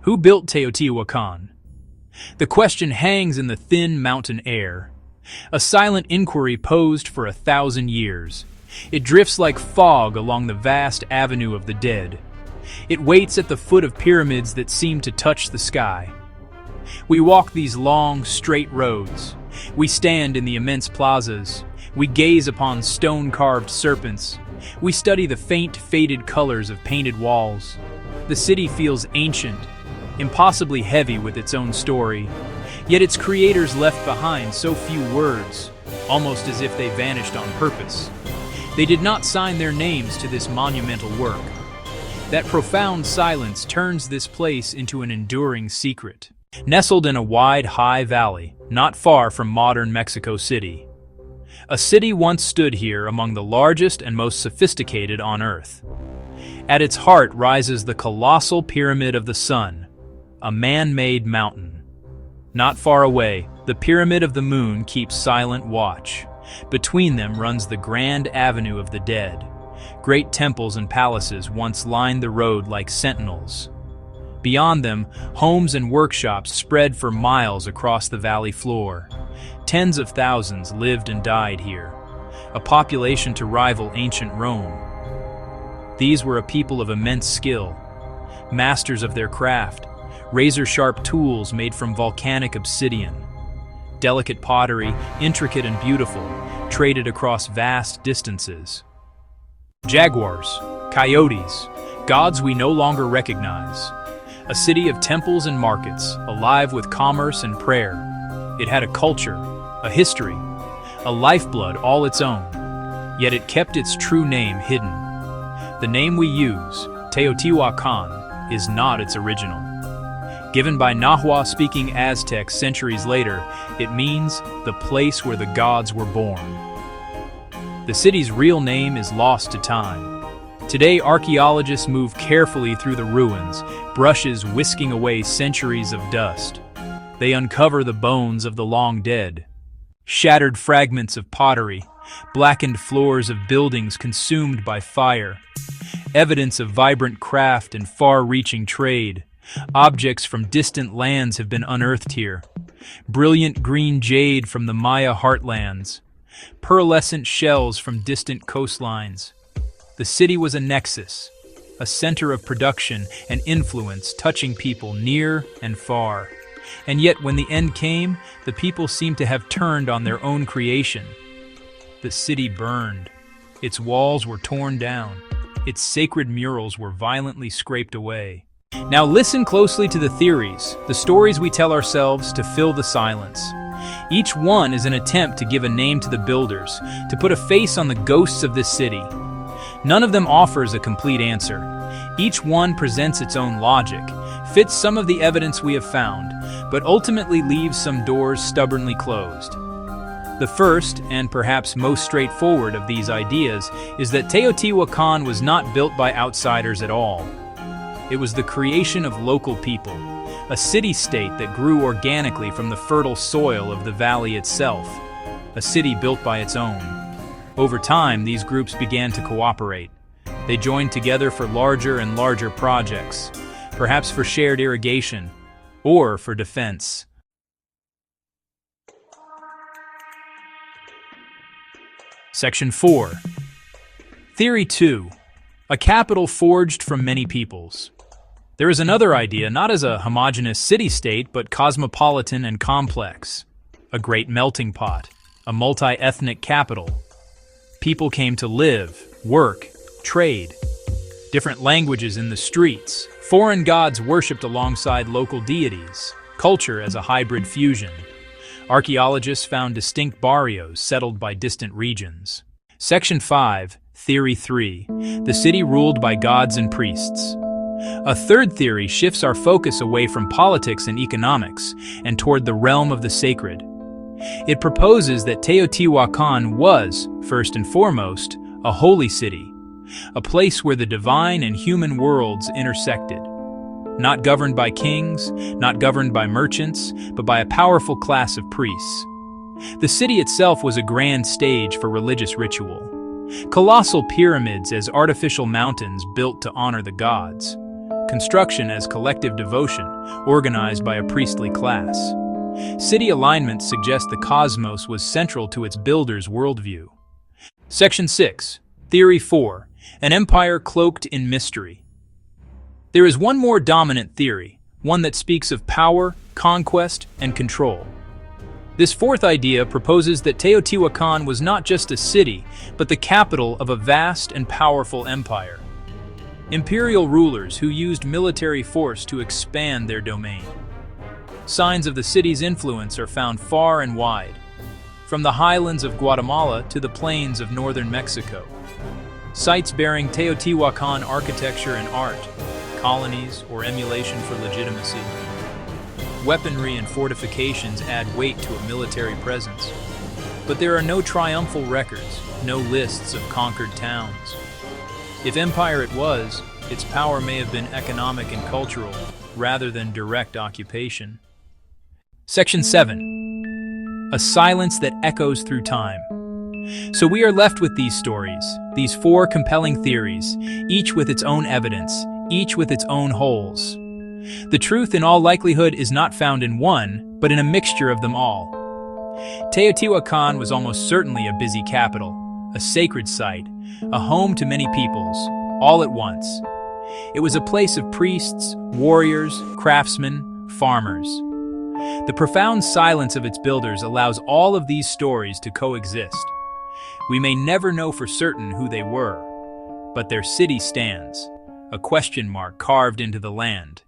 Who built Teotihuacan? The question hangs in the thin mountain air, a silent inquiry posed for 1,000 years. It drifts like fog along the vast avenue of the dead. It waits at the foot of pyramids that seem to touch the sky. We walk these long, straight roads. We stand in the immense plazas. We gaze upon stone-carved serpents. We study the faint, faded colors of painted walls. The city feels ancient, impossibly heavy with its own story. Yet its creators left behind so few words, almost as if they vanished on purpose. They did not sign their names to this monumental work. That profound silence turns this place into an enduring secret. Nestled in a wide, high valley, not far from modern Mexico City. A city once stood here among the largest and most sophisticated on Earth. At its heart rises the colossal Pyramid of the Sun, a man-made mountain. Not far away, the Pyramid of the Moon keeps silent watch. Between them runs the Grand Avenue of the Dead. Great temples and palaces once lined the road like sentinels. Beyond them, homes and workshops spread for miles across the valley floor. Tens of thousands lived and died here, a population to rival ancient Rome. These were a people of immense skill, masters of their craft, razor-sharp tools made from volcanic obsidian. Delicate pottery, intricate and beautiful, traded across vast distances. Jaguars, coyotes, gods we no longer recognize. A city of temples and markets, alive with commerce and prayer. It had a culture, a history, a lifeblood all its own. Yet it kept its true name hidden. The name we use, Teotihuacan, is not its original. Given by Nahua-speaking Aztecs centuries later, it means the place where the gods were born. The city's real name is lost to time. Today, archaeologists move carefully through the ruins, brushes whisking away centuries of dust. They uncover the bones of the long dead, shattered fragments of pottery, blackened floors of buildings consumed by fire, evidence of vibrant craft and far-reaching trade. Objects from distant lands have been unearthed here. Brilliant green jade from the Maya heartlands, pearlescent shells from distant coastlines. The city was a nexus, a center of production and influence touching people near and far. And yet when the end came, the people seemed to have turned on their own creation. The city burned. Its walls were torn down. Its sacred murals were violently scraped away. Now listen closely to the theories, the stories we tell ourselves to fill the silence. Each one is an attempt to give a name to the builders, to put a face on the ghosts of this city. None of them offers a complete answer. Each one presents its own logic, fits some of the evidence we have found, but ultimately leaves some doors stubbornly closed. The first, and perhaps most straightforward of these ideas, is that Teotihuacan was not built by outsiders at all. It was the creation of local people, a city-state that grew organically from the fertile soil of the valley itself, a city built by its own. Over time, these groups began to cooperate. They joined together for larger and larger projects, perhaps for shared irrigation, or for defense. Section 4. Theory 2. A capital forged from many peoples. There is another idea, not as a homogeneous city-state, but cosmopolitan and complex. A great melting pot, a multi-ethnic capital. People came to live, work, trade. Different languages in the streets. Foreign gods worshipped alongside local deities. Culture as a hybrid fusion. Archaeologists found distinct barrios settled by distant regions. Section 5, Theory 3. The city ruled by gods and priests. A third theory shifts our focus away from politics and economics and toward the realm of the sacred. It proposes that Teotihuacan was, first and foremost, a holy city, a place where the divine and human worlds intersected. Not governed by kings, not governed by merchants, but by a powerful class of priests. The city itself was a grand stage for religious ritual. Colossal pyramids as artificial mountains built to honor the gods. construction as collective devotion, organized by a priestly class. City alignments suggest the cosmos was central to its builder's worldview. Section 6. Theory 4. An empire cloaked in mystery. There is one more dominant theory, one that speaks of power, conquest, and control. This fourth idea proposes that Teotihuacan was not just a city, but the capital of a vast and powerful empire. Imperial rulers who used military force to expand their domain. Signs of the city's influence are found far and wide, from the highlands of Guatemala to the plains of northern Mexico. Sites bearing Teotihuacan architecture and art, colonies or emulation for legitimacy. Weaponry and fortifications add weight to a military presence. But there are no triumphal records, no lists of conquered towns. If empire it was, its power may have been economic and cultural, rather than direct occupation. Section 7. A silence that echoes through time. So we are left with these stories, these four compelling theories, each with its own evidence, each with its own holes. The truth in all likelihood is not found in one, but in a mixture of them all. Teotihuacan was almost certainly a busy capital, a sacred site, a home to many peoples, all at once. It was a place of priests, warriors, craftsmen, farmers. The profound silence of its builders allows all of these stories to coexist. We may never know for certain who they were, but their city stands, a question mark carved into the land.